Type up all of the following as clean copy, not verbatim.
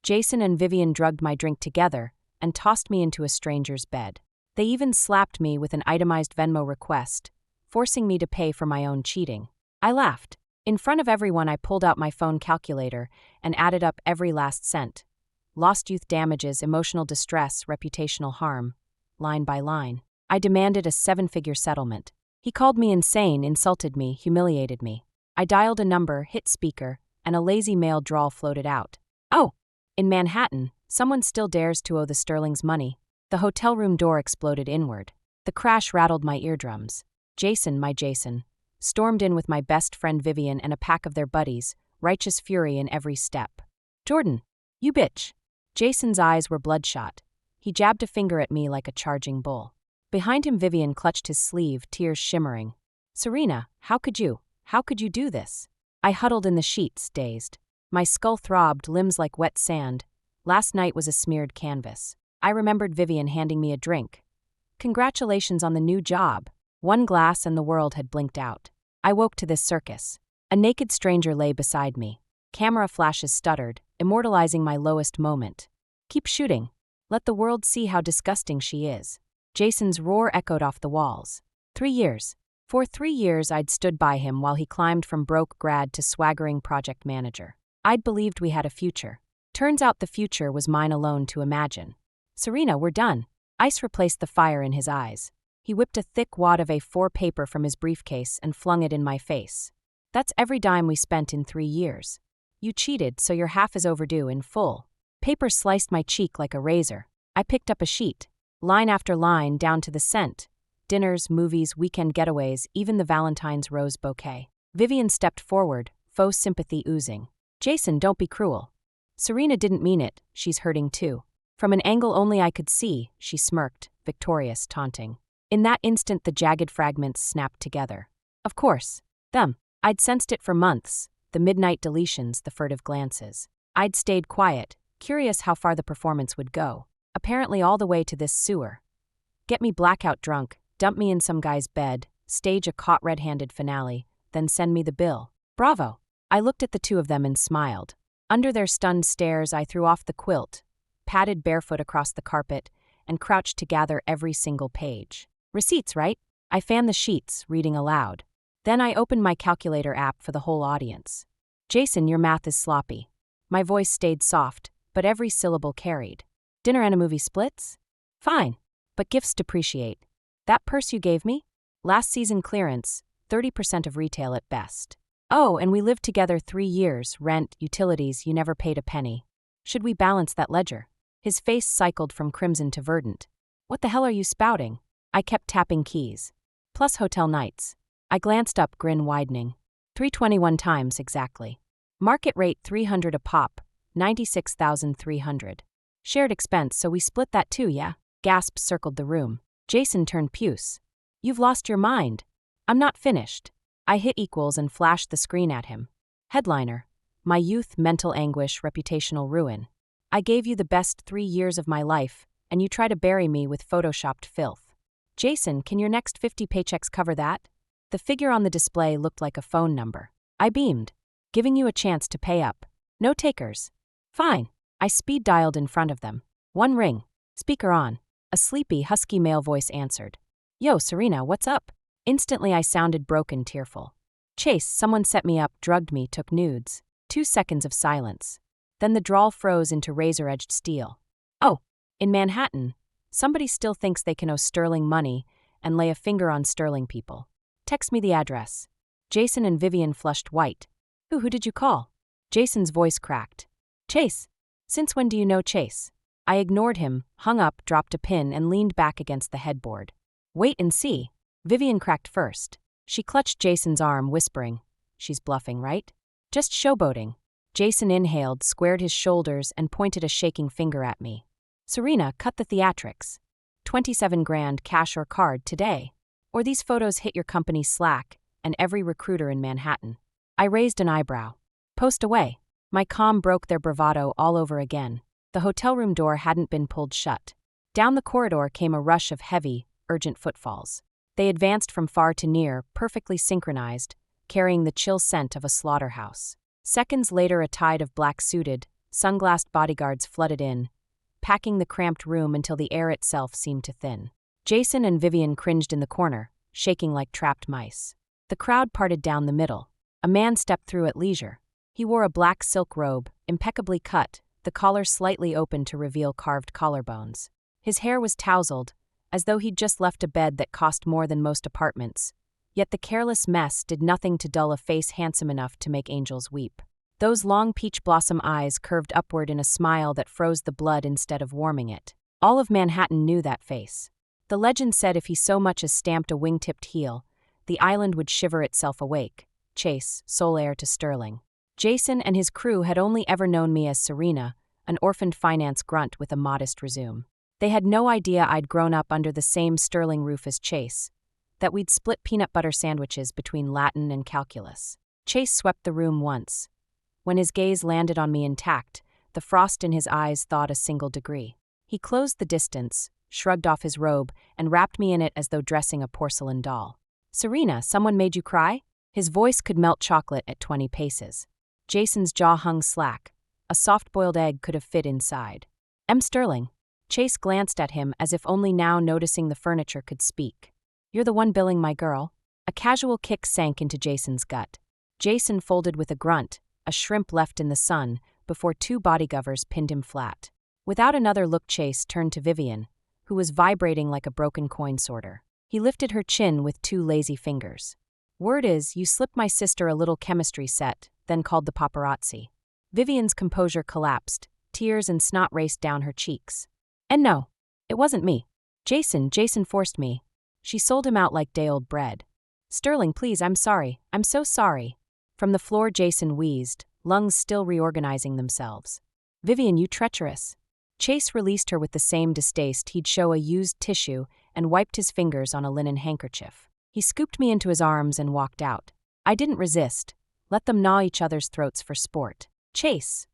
Jason and Vivian drugged my drink together and tossed me into a stranger's bed. They even slapped me with an itemized Venmo request, forcing me to pay for my own cheating. I laughed. In front of everyone, I pulled out my phone calculator and added up every last cent. Lost youth damages, emotional distress, reputational harm. Line by line. I demanded a 7-figure settlement. He called me insane, insulted me, humiliated me. I dialed a number, hit speaker, and a lazy male drawl floated out. Oh! In Manhattan, someone still dares to owe the Sterlings money. The hotel room door exploded inward. The crash rattled my eardrums. Jason, my Jason, stormed in with my best friend Vivian and a pack of their buddies, righteous fury in every step. Jordan, you bitch. Jason's eyes were bloodshot. He jabbed a finger at me like a charging bull. Behind him, Vivian clutched his sleeve, tears shimmering. Serena, how could you do this? I huddled in the sheets, dazed. My skull throbbed, limbs like wet sand. Last night was a smeared canvas. I remembered Vivian handing me a drink. Congratulations on the new job. One glass and the world had blinked out. I woke to this circus. A naked stranger lay beside me. Camera flashes stuttered, immortalizing my lowest moment. Keep shooting. Let the world see how disgusting she is. Jason's roar echoed off the walls. 3 years. For 3 years I'd stood by him while he climbed from broke grad to swaggering project manager. I'd believed we had a future. Turns out the future was mine alone to imagine. Serena, we're done. Ice replaced the fire in his eyes. He whipped a thick wad of A4 paper from his briefcase and flung it in my face. That's every dime we spent in 3 years. You cheated, so your half is overdue in full. Paper sliced my cheek like a razor. I picked up a sheet. Line after line, down to the cent. Dinners, movies, weekend getaways, even the Valentine's rose bouquet. Vivian stepped forward, faux sympathy oozing. Jason, don't be cruel. Serena didn't mean it, she's hurting too. From an angle only I could see, she smirked, victorious, taunting. In that instant the jagged fragments snapped together. Of course. Them. I'd sensed it for months. The midnight deletions, the furtive glances. I'd stayed quiet, curious how far the performance would go. Apparently all the way to this sewer. Get me blackout drunk, dump me in some guy's bed, stage a caught red-handed finale, then send me the bill. Bravo! I looked at the two of them and smiled. Under their stunned stares I threw off the quilt, padded barefoot across the carpet, and crouched to gather every single page. Receipts, right? I fanned the sheets, reading aloud. Then I opened my calculator app for the whole audience. Jason, your math is sloppy. My voice stayed soft, but every syllable carried. Dinner and a movie splits? Fine. But gifts depreciate. That purse you gave me? Last season clearance, 30% of retail at best. Oh, and we lived together 3 years, rent, utilities, you never paid a penny. Should we balance that ledger? His face cycled from crimson to verdant. What the hell are you spouting? I kept tapping keys. Plus hotel nights. I glanced up, grin widening. 321 times exactly. Market rate $300 a pop, 96,300. Shared expense, so we split that too, yeah? Gasps circled the room. Jason turned puce. You've lost your mind. I'm not finished. I hit equals and flashed the screen at him. Headliner. My youth, mental anguish, reputational ruin. I gave you the best 3 years of my life, and you try to bury me with photoshopped filth. Jason, can your next 50 paychecks cover that? The figure on the display looked like a phone number. I beamed. Giving you a chance to pay up. No takers. Fine. I speed-dialed in front of them. 1 ring. Speaker on. A sleepy, husky male voice answered. Yo, Serena, what's up? Instantly I sounded broken, tearful. Chase, someone set me up, drugged me, took nudes. 2 seconds of silence. Then the drawl froze into razor-edged steel. Oh, in Manhattan, somebody still thinks they can owe Sterling money and lay a finger on Sterling people. Text me the address. Jason and Vivian flushed white. Who did you call? Jason's voice cracked. Chase. Since when do you know Chase? I ignored him, hung up, dropped a pin, and leaned back against the headboard. Wait and see. Vivian cracked first. She clutched Jason's arm, whispering, She's bluffing, right? Just showboating. Jason inhaled, squared his shoulders, and pointed a shaking finger at me. Serena, cut the theatrics. 27 grand, cash or card, today. Or these photos hit your company's Slack, and every recruiter in Manhattan. I raised an eyebrow. Post away. My calm broke their bravado all over again. The hotel room door hadn't been pulled shut. Down the corridor came a rush of heavy, urgent footfalls. They advanced from far to near, perfectly synchronized, carrying the chill scent of a slaughterhouse. Seconds later a tide of black-suited, Sunglassed bodyguards flooded in, packing the cramped room until the air itself seemed to thin. Jason and Vivian cringed in the corner, shaking like trapped mice. The crowd parted down the middle. A man stepped through at leisure. He wore a black silk robe, impeccably cut, the collar slightly open to reveal carved collarbones. His hair was tousled, as though he'd just left a bed that cost more than most apartments. Yet the careless mess did nothing to dull a face handsome enough to make angels weep. Those long peach blossom eyes curved upward in a smile that froze the blood instead of warming it. All of Manhattan knew that face. The legend said if he so much as stamped a wing-tipped heel, the island would shiver itself awake. Chase, sole heir to Sterling. Jason and his crew had only ever known me as Serena, an orphaned finance grunt with a modest resume. They had no idea I'd grown up under the same Sterling roof as Chase, that we'd split peanut butter sandwiches between Latin and calculus. Chase swept the room once. When his gaze landed on me intact, the frost in his eyes thawed a single degree. He closed the distance, shrugged off his robe, and wrapped me in it as though dressing a porcelain doll. "Serena, someone made you cry?" His voice could melt chocolate at 20 paces. Jason's jaw hung slack. A soft-boiled egg could have fit inside. "M. Sterling." Chase glanced at him as if only now noticing the furniture could speak. "You're the one billing my girl." A casual kick sank into Jason's gut. Jason folded with a grunt, a shrimp left in the sun, before two bodyguards pinned him flat. Without another look, Chase turned to Vivian, who was vibrating like a broken coin sorter. He lifted her chin with two lazy fingers. "Word is, you slipped my sister a little chemistry set, then called the paparazzi." Vivian's composure collapsed, tears and snot raced down her cheeks. "And no, it wasn't me. Jason forced me." She sold him out like day-old bread. "Sterling, please, I'm sorry. I'm so sorry." From the floor Jason wheezed, lungs still reorganizing themselves. "Vivian, you treacherous." Chase released her with the same distaste he'd show a used tissue and wiped his fingers on a linen handkerchief. He scooped me into his arms and walked out. I didn't resist. Let them gnaw each other's throats for sport. "Chase,"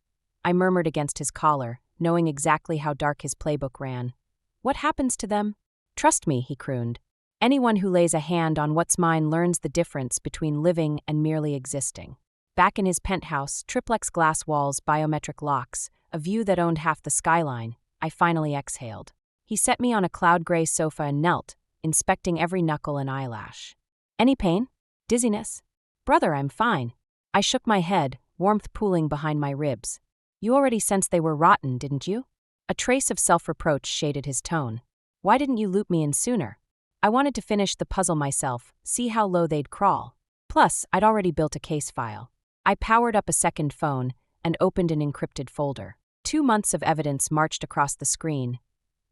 I murmured against his collar, knowing exactly how dark his playbook ran. "What happens to them?" "Trust me," he crooned. "Anyone who lays a hand on what's mine learns the difference between living and merely existing." Back in his penthouse, triplex glass walls, biometric locks, a view that owned half the skyline, I finally exhaled. He set me on a cloud-gray sofa and knelt, inspecting every knuckle and eyelash. "Any pain? Dizziness?" "Brother, I'm fine." I shook my head, warmth pooling behind my ribs. "You already sensed they were rotten, didn't you?" A trace of self-reproach shaded his tone. "Why didn't you loop me in sooner?" I wanted to finish the puzzle myself, see how low they'd crawl. Plus, I'd already built a case file. I powered up a second phone and opened an encrypted folder. 2 months of evidence marched across the screen.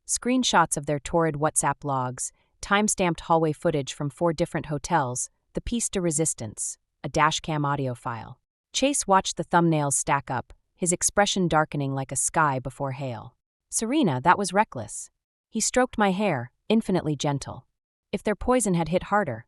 Screenshots of their torrid WhatsApp logs, time-stamped hallway footage from 4 different hotels, the piece de resistance, a dashcam audio file. Chase watched the thumbnails stack up, his expression darkening like a sky before hail. "Serena, that was reckless." He stroked my hair, infinitely gentle. "If their poison had hit harder."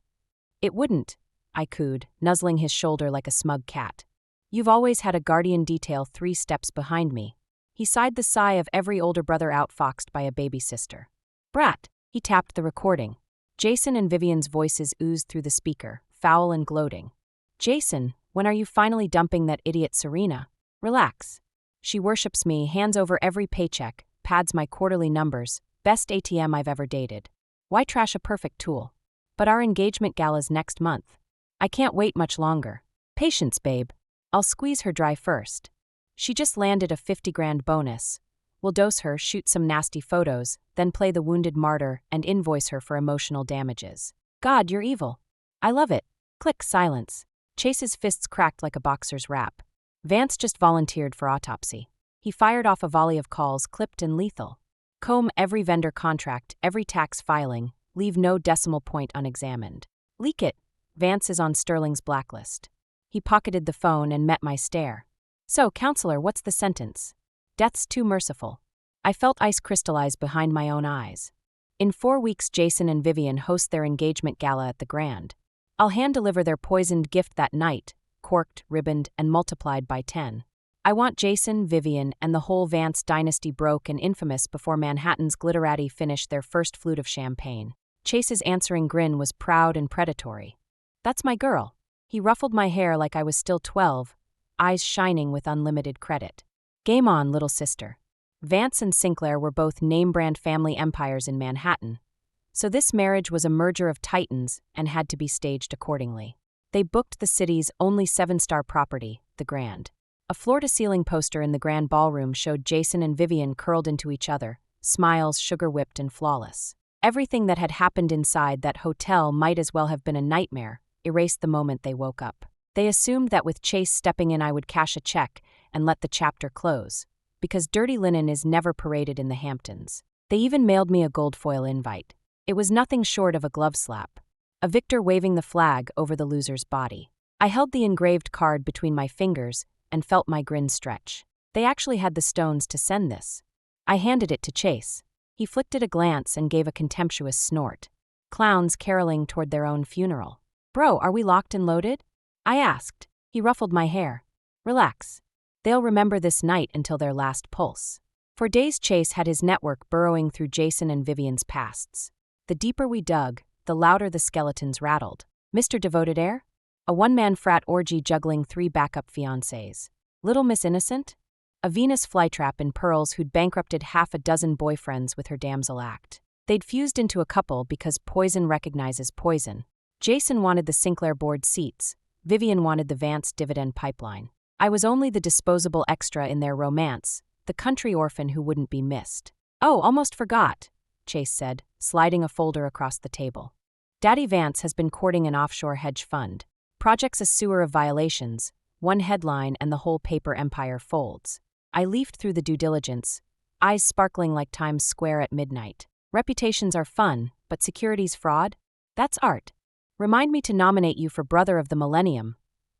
"It wouldn't," I cooed, nuzzling his shoulder like a smug cat. "You've always had a guardian detail 3 steps behind me." He sighed the sigh of every older brother outfoxed by a baby sister. "Brat." He tapped the recording. Jason and Vivian's voices oozed through the speaker, foul and gloating. "Jason, when are you finally dumping that idiot Serena?" "Relax. She worships me, hands over every paycheck, pads my quarterly numbers, best ATM I've ever dated. Why trash a perfect tool? But our engagement gala's next month. I can't wait much longer. Patience, babe. I'll squeeze her dry first. She just landed a 50 grand bonus. We'll dose her, shoot some nasty photos, then play the wounded martyr and invoice her for emotional damages. God, you're evil. I love it." Click, silence. Chase's fists cracked like a boxer's wrap. Vance just volunteered for autopsy. He fired off a volley of calls, clipped and lethal. Comb every vendor contract, every tax filing, leave no decimal point unexamined. Leak it. Vance is on Sterling's blacklist. He pocketed the phone and met my stare. "So, counselor, what's the sentence?" "Death's too merciful." I felt ice crystallize behind my own eyes. In 4 weeks, Jason and Vivian host their engagement gala at the Grand. I'll hand-deliver their poisoned gift that night, corked, ribboned, and multiplied by 10. I want Jason, Vivian, and the whole Vance dynasty broke and infamous before Manhattan's glitterati finish their first flute of champagne. Chase's answering grin was proud and predatory. "That's my girl." He ruffled my hair like I was still 12, eyes shining with unlimited credit. Game on, little sister. Vance and Sinclair were both name-brand family empires in Manhattan, so this marriage was a merger of titans and had to be staged accordingly. They booked the city's only 7-star property, the Grand. A floor-to-ceiling poster in the Grand Ballroom showed Jason and Vivian curled into each other, smiles sugar-whipped and flawless. Everything that had happened inside that hotel might as well have been a nightmare, erased the moment they woke up. They assumed that with Chase stepping in I would cash a check and let the chapter close, because dirty linen is never paraded in the Hamptons. They even mailed me a gold foil invite. It was nothing short of a glove slap. A victor waving the flag over the loser's body. I held the engraved card between my fingers and felt my grin stretch. They actually had the stones to send this. I handed it to Chase. He flicked it a glance and gave a contemptuous snort. Clowns caroling toward their own funeral. Bro, are we locked and loaded? I asked. He ruffled my hair. Relax. They'll remember this night until their last pulse. For days Chase had his network burrowing through Jason and Vivian's pasts. The deeper we dug, the louder the skeletons rattled. Mr. Devoted Heir? A one-man frat orgy juggling 3 backup fiancés. Little Miss Innocent? A Venus flytrap in pearls who'd bankrupted half a dozen boyfriends with her damsel act. They'd fused into a couple because poison recognizes poison. Jason wanted the Sinclair board seats. Vivian wanted the Vance dividend pipeline. I was only the disposable extra in their romance, the country orphan who wouldn't be missed. Oh, almost forgot, Chase said, sliding a folder across the table. Daddy Vance has been courting an offshore hedge fund. Projects a sewer of violations, one headline and the whole paper empire folds. I leafed through the due diligence, eyes sparkling like Times Square at midnight. Reputations are fun, but securities fraud? That's art. Remind me to nominate you for Brother of the Millennium,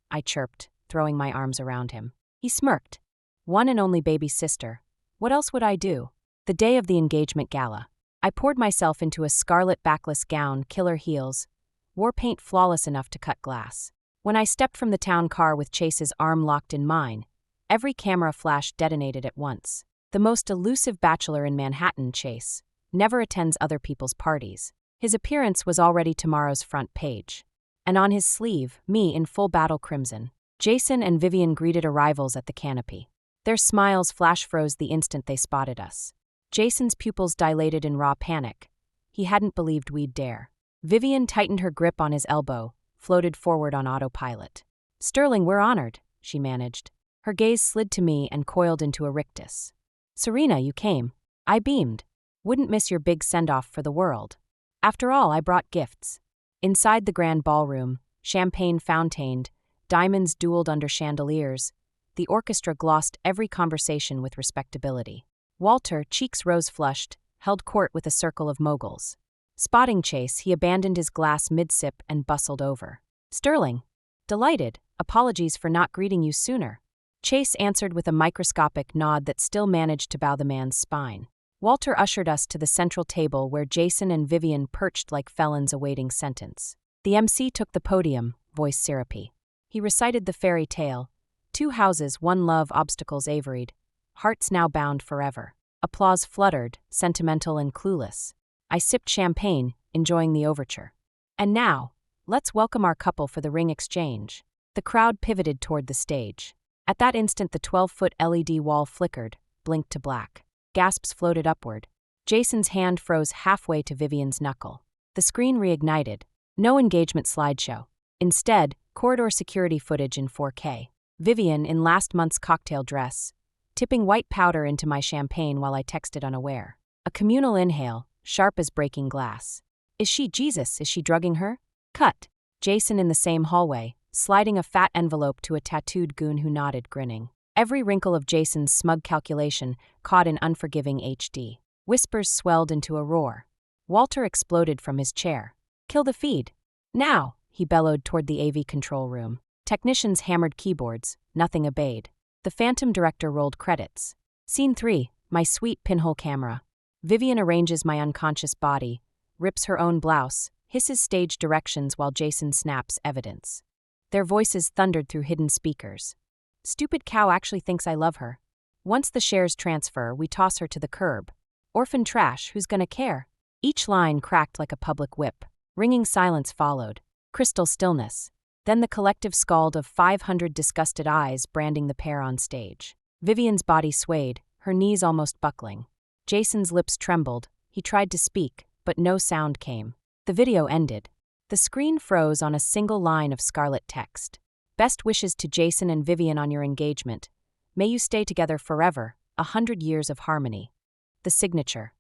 I chirped, throwing my arms around him. He smirked. One and only baby sister. What else would I do? The day of the engagement gala. I poured myself into a scarlet backless gown, killer heels, war paint flawless enough to cut glass. When I stepped from the town car with Chase's arm locked in mine, every camera flash detonated at once. The most elusive bachelor in Manhattan, Chase, never attends other people's parties. His appearance was already tomorrow's front page. And on his sleeve, me in full battle crimson. Jason and Vivian greeted arrivals at the canopy. Their smiles flash-froze the instant they spotted us. Jason's pupils dilated in raw panic. He hadn't believed we'd dare. Vivian tightened her grip on his elbow, floated forward on autopilot. Sterling, we're honored, she managed. Her gaze slid to me and coiled into a rictus. Serena, you came. I beamed. Wouldn't miss your big send-off for the world. After all, I brought gifts. Inside the grand ballroom, champagne fountained, diamonds dueled under chandeliers, the orchestra glossed every conversation with respectability. Walter, cheeks rose-flushed, held court with a circle of moguls. Spotting Chase, he abandoned his glass mid-sip and bustled over. Sterling. Delighted. Apologies for not greeting you sooner. Chase answered with a microscopic nod that still managed to bow the man's spine. Walter ushered us to the central table where Jason and Vivian perched like felons awaiting sentence. The MC took the podium, voice syrupy. He recited the fairy tale. 2 houses, 1 love, obstacles averied. Hearts now bound forever. Applause fluttered, sentimental and clueless. I sipped champagne, enjoying the overture. And now, let's welcome our couple for the ring exchange. The crowd pivoted toward the stage. At that instant the 12-foot LED wall flickered, blinked to black. Gasps floated upward. Jason's hand froze halfway to Vivian's knuckle. The screen reignited. No engagement slideshow. Instead, corridor security footage in 4K. Vivian in last month's cocktail dress, tipping white powder into my champagne while I texted unaware. A communal inhale, sharp as breaking glass. Is she Jesus? Is she drugging her? Cut. Jason in the same hallway, sliding a fat envelope to a tattooed goon who nodded, grinning. Every wrinkle of Jason's smug calculation caught in unforgiving HD. Whispers swelled into a roar. Walter exploded from his chair. Kill the feed. Now, he bellowed toward the AV control room. Technicians hammered keyboards, nothing obeyed. The phantom director rolled credits. Scene 3, my sweet pinhole camera. Vivian arranges my unconscious body, rips her own blouse, hisses stage directions while Jason snaps evidence. Their voices thundered through hidden speakers. Stupid cow actually thinks I love her. Once the shares transfer, we toss her to the curb. Orphan trash, who's gonna care? Each line cracked like a public whip. Ringing silence followed. Crystal stillness. Then the collective scald of 500 disgusted eyes branding the pair on stage. Vivian's body swayed, her knees almost buckling. Jason's lips trembled. He tried to speak, but no sound came. The video ended. The screen froze on a single line of scarlet text. Best wishes to Jason and Vivian on your engagement. May you stay together forever, 100 years of harmony. The signature.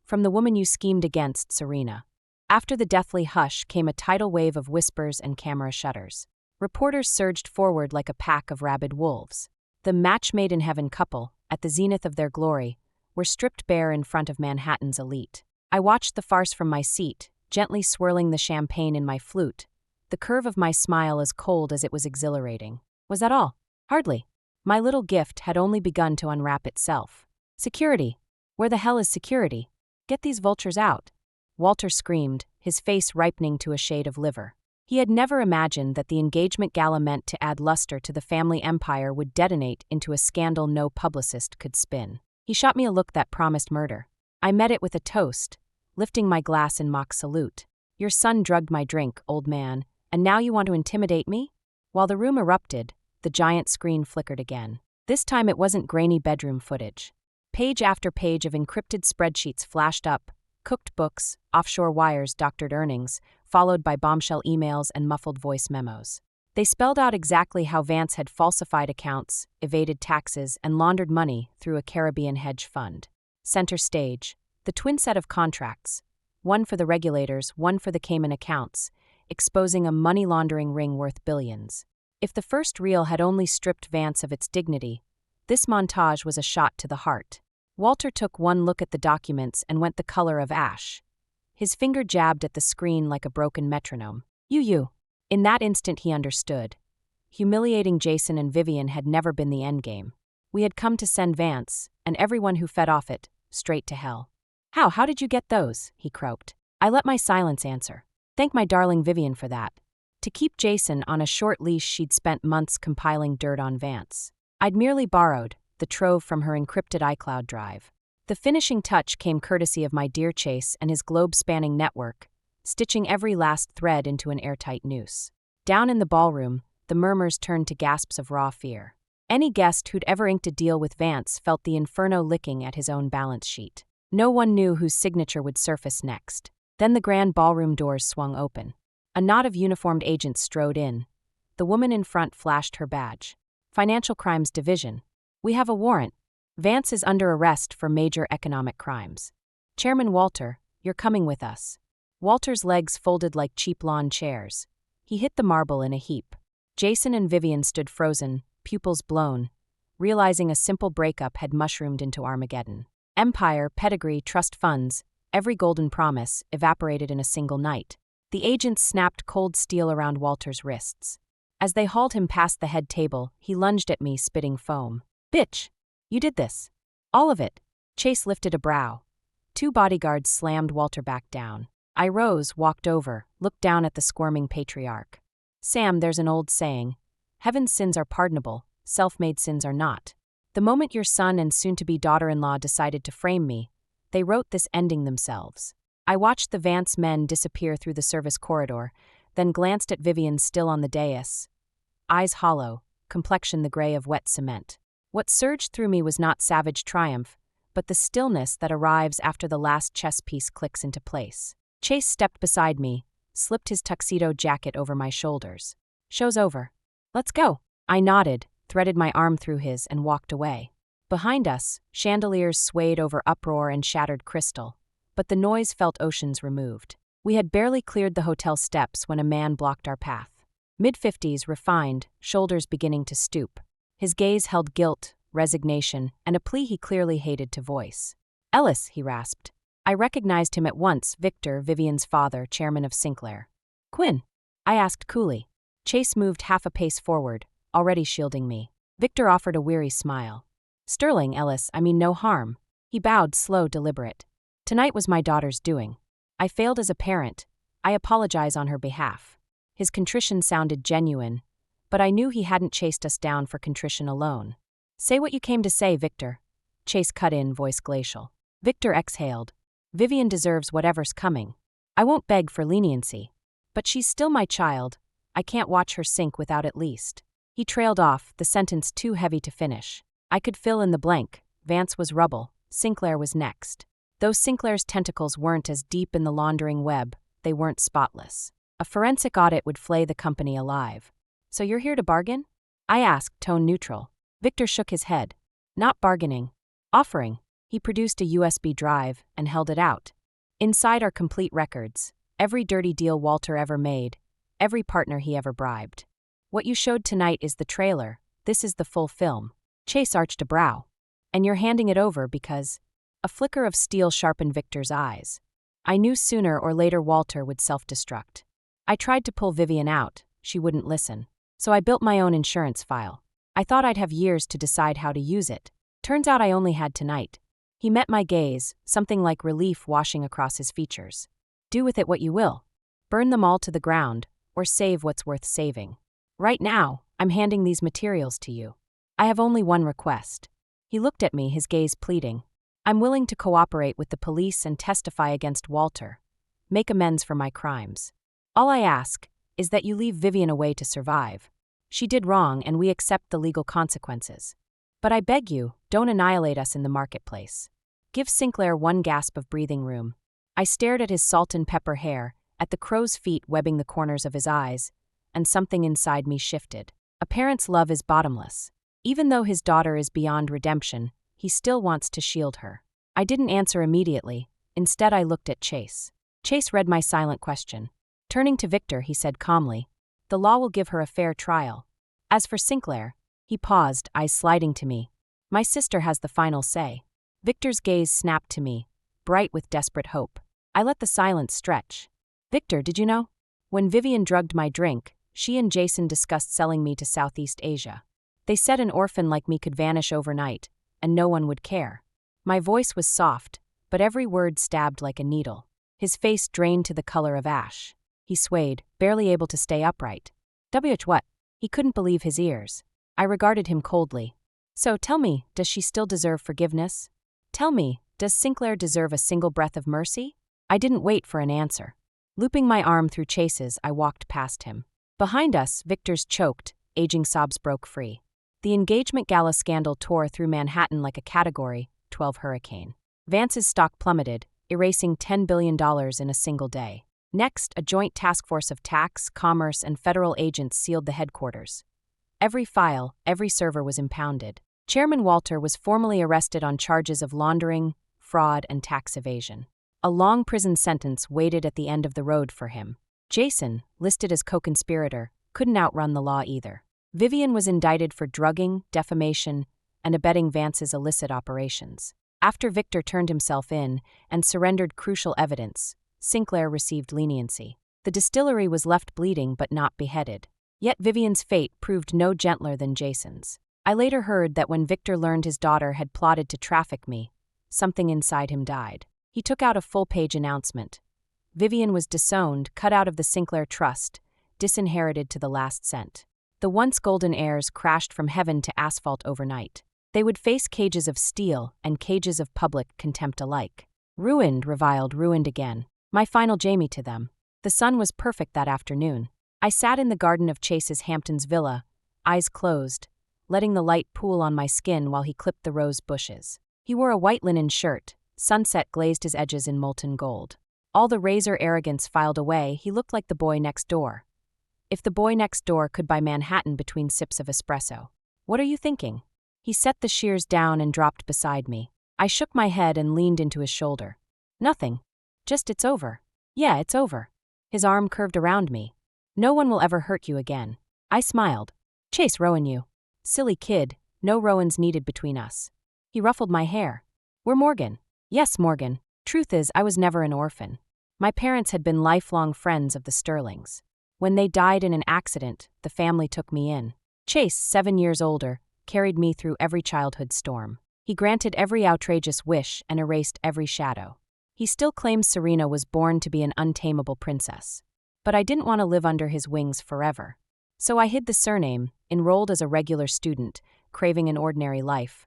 From the woman you schemed against, Serena. After the deathly hush came a tidal wave of whispers and camera shutters. Reporters surged forward like a pack of rabid wolves. The match-made-in-heaven couple, at the zenith of their glory, were stripped bare in front of Manhattan's elite. I watched the farce from my seat, gently swirling the champagne in my flute, the curve of my smile as cold as it was exhilarating. Was that all? Hardly. My little gift had only begun to unwrap itself. Security. Where the hell is security? Get these vultures out. Walter screamed, his face ripening to a shade of liver. He had never imagined that the engagement gala meant to add luster to the family empire would detonate into a scandal no publicist could spin. He shot me a look that promised murder. I met it with a toast, lifting my glass in mock salute. Your son drugged my drink, old man, and now you want to intimidate me? While the room erupted, the giant screen flickered again. This time it wasn't grainy bedroom footage. Page after page of encrypted spreadsheets flashed up, cooked books, offshore wires doctored earnings, followed by bombshell emails and muffled voice memos. They spelled out exactly how Vance had falsified accounts, evaded taxes, and laundered money through a Caribbean hedge fund. Center stage, the twin set of contracts, one for the regulators, one for the Cayman accounts, exposing a money laundering ring worth billions. If the first reel had only stripped Vance of its dignity, this montage was a shot to the heart. Walter took one look at the documents and went the color of ash. His finger jabbed at the screen like a broken metronome. You. In that instant he understood. Humiliating Jason and Vivian had never been the endgame. We had come to send Vance, and everyone who fed off it, straight to hell. How did you get those? He croaked. I let my silence answer. Thank my darling Vivian for that. To keep Jason on a short leash she'd spent months compiling dirt on Vance. I'd merely borrowed the trove from her encrypted iCloud drive. The finishing touch came courtesy of my dear Chase and his globe-spanning network, stitching every last thread into an airtight noose. Down in the ballroom, the murmurs turned to gasps of raw fear. Any guest who'd ever inked a deal with Vance felt the inferno licking at his own balance sheet. No one knew whose signature would surface next. Then the grand ballroom doors swung open. A knot of uniformed agents strode in. The woman in front flashed her badge. Financial Crimes Division. We have a warrant. Vance is under arrest for major economic crimes. Chairman Walter, you're coming with us. Walter's legs folded like cheap lawn chairs. He hit the marble in a heap. Jason and Vivian stood frozen, pupils blown, realizing a simple breakup had mushroomed into Armageddon. Empire, pedigree, trust funds, every golden promise evaporated in a single night. The agents snapped cold steel around Walter's wrists. As they hauled him past the head table, he lunged at me, spitting foam. Bitch! You did this. All of it. Chase lifted a brow. 2 bodyguards slammed Walter back down. I rose, walked over, looked down at the squirming patriarch. Sam, there's an old saying. Heaven's sins are pardonable, self-made sins are not. The moment your son and soon-to-be daughter-in-law decided to frame me, they wrote this ending themselves. I watched the Vance men disappear through the service corridor, then glanced at Vivian still on the dais. Eyes hollow, complexion the gray of wet cement. What surged through me was not savage triumph, but the stillness that arrives after the last chess piece clicks into place. Chase stepped beside me, slipped his tuxedo jacket over my shoulders. Show's over. Let's go. I nodded, threaded my arm through his, and walked away. Behind us, chandeliers swayed over uproar and shattered crystal, but the noise felt oceans removed. We had barely cleared the hotel steps when a man blocked our path. Mid-50s, refined, shoulders beginning to stoop. His gaze held guilt, resignation, and a plea he clearly hated to voice. Ellis, he rasped. I recognized him at once, Victor, Vivian's father, chairman of Sinclair. Quinn? I asked coolly. Chase moved half a pace forward, already shielding me. Victor offered a weary smile. Sterling, Ellis, I mean no harm. He bowed, slow, deliberate. Tonight was my daughter's doing. I failed as a parent. I apologize on her behalf. His contrition sounded genuine, but I knew he hadn't chased us down for contrition alone. Say what you came to say, Victor. Chase cut in, voice glacial. Victor exhaled. Vivian deserves whatever's coming. I won't beg for leniency. But she's still my child. I can't watch her sink without at least. He trailed off, the sentence too heavy to finish. I could fill in the blank. Vance was rubble. Sinclair was next. Though Sinclair's tentacles weren't as deep in the laundering web, they weren't spotless. A forensic audit would flay the company alive. So you're here to bargain? I asked, tone neutral. Victor shook his head. Not bargaining. Offering. He produced a USB drive and held it out. Inside are complete records. Every dirty deal Walter ever made. Every partner he ever bribed. What you showed tonight is the trailer. This is the full film. Chase arched a brow. And you're handing it over because... A flicker of steel sharpened Victor's eyes. I knew sooner or later Walter would self-destruct. I tried to pull Vivian out. She wouldn't listen. So I built my own insurance file. I thought I'd have years to decide how to use it. Turns out I only had tonight. He met my gaze, something like relief washing across his features. Do with it what you will. Burn them all to the ground, or save what's worth saving. Right now, I'm handing these materials to you. I have only one request. He looked at me, his gaze pleading. I'm willing to cooperate with the police and testify against Walter. Make amends for my crimes. All I ask is that you leave Vivian away to survive. She did wrong and we accept the legal consequences. But I beg you, don't annihilate us in the marketplace. Give Sinclair one gasp of breathing room. I stared at his salt and pepper hair, at the crow's feet webbing the corners of his eyes, and something inside me shifted. A parent's love is bottomless. Even though his daughter is beyond redemption, he still wants to shield her. I didn't answer immediately. Instead, I looked at Chase. Chase read my silent question. Turning to Victor, he said calmly, the law will give her a fair trial. As for Sinclair, he paused, eyes sliding to me. My sister has the final say. Victor's gaze snapped to me, bright with desperate hope. I let the silence stretch. Victor, did you know? When Vivian drugged my drink, she and Jason discussed selling me to Southeast Asia. They said an orphan like me could vanish overnight, and no one would care. My voice was soft, but every word stabbed like a needle. His face drained to the color of ash. He swayed, barely able to stay upright. What? He couldn't believe his ears. I regarded him coldly. So tell me, does she still deserve forgiveness? Tell me, does Sinclair deserve a single breath of mercy? I didn't wait for an answer. Looping my arm through Chase's, I walked past him. Behind us, Victor's choked, aging sobs broke free. The engagement gala scandal tore through Manhattan like a Category 12 hurricane. Vance's stock plummeted, erasing $10 billion in a single day. Next, a joint task force of tax, commerce, and federal agents sealed the headquarters. Every file, every server was impounded. Chairman Walter was formally arrested on charges of laundering, fraud, and tax evasion. A long prison sentence waited at the end of the road for him. Jason, listed as co-conspirator, couldn't outrun the law either. Vivian was indicted for drugging, defamation, and abetting Vance's illicit operations. After Victor turned himself in and surrendered crucial evidence, Sinclair received leniency. The distillery was left bleeding but not beheaded. Yet Vivian's fate proved no gentler than Jason's. I later heard that when Victor learned his daughter had plotted to traffic me, something inside him died. He took out a full-page announcement. Vivian was disowned, cut out of the Sinclair trust, disinherited to the last cent. The once golden heirs crashed from heaven to asphalt overnight. They would face cages of steel and cages of public contempt alike. Ruined, reviled, ruined again. My final Jamie to them. The sun was perfect that afternoon. I sat in the garden of Chase's Hamptons villa, eyes closed, letting the light pool on my skin while he clipped the rose bushes. He wore a white linen shirt. Sunset glazed his edges in molten gold. All the razor arrogance filed away, he looked like the boy next door. If the boy next door could buy Manhattan between sips of espresso. What are you thinking? He set the shears down and dropped beside me. I shook my head and leaned into his shoulder. Nothing. Just it's over. Yeah, it's over. His arm curved around me. No one will ever hurt you again. I smiled. Chase Rowan you. Silly kid, no Rowans needed between us. He ruffled my hair. We're Morgan. Yes, Morgan. Truth is, I was never an orphan. My parents had been lifelong friends of the Sterlings. When they died in an accident, the family took me in. Chase, 7 years older, carried me through every childhood storm. He granted every outrageous wish and erased every shadow. He still claims Serena was born to be an untamable princess. But I didn't want to live under his wings forever. So I hid the surname, enrolled as a regular student, craving an ordinary life,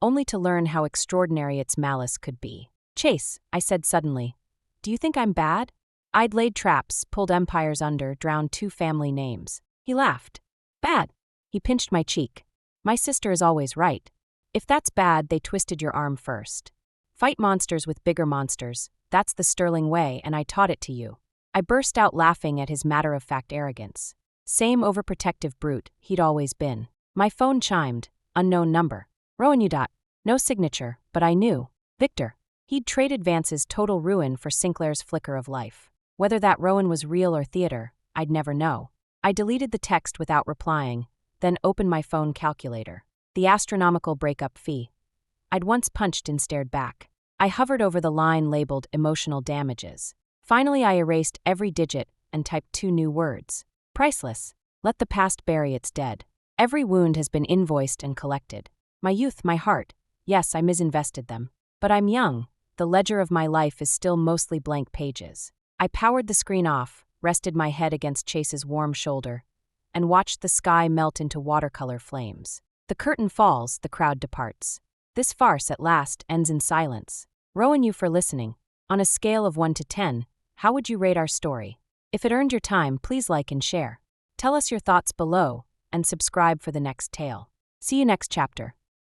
only to learn how extraordinary its malice could be. Chase, I said suddenly, do you think I'm bad? I'd laid traps, pulled empires under, drowned 2 family names. He laughed. Bad. He pinched my cheek. My sister is always right. If that's bad, they twisted your arm first. Fight monsters with bigger monsters. That's the sterling way, and I taught it to you. I burst out laughing at his matter-of-fact arrogance. Same overprotective brute he'd always been. My phone chimed. Unknown number. Rowan you. No signature, but I knew. Victor. He'd traded Vance's total ruin for Sinclair's flicker of life. Whether that Rowan was real or theater, I'd never know. I deleted the text without replying, then opened my phone calculator. The astronomical breakup fee. I'd once punched and stared back. I hovered over the line labeled emotional damages. Finally, I erased every digit and typed 2 new words. Priceless. Let the past bury its dead. Every wound has been invoiced and collected. My youth, my heart. Yes, I misinvested them. But I'm young. The ledger of my life is still mostly blank pages. I powered the screen off, rested my head against Chase's warm shoulder, and watched the sky melt into watercolor flames. The curtain falls, the crowd departs. This farce at last ends in silence. Rowan you for listening. On a scale of 1 to 10, how would you rate our story? If it earned your time, please like and share. Tell us your thoughts below, and subscribe for the next tale. See you next chapter.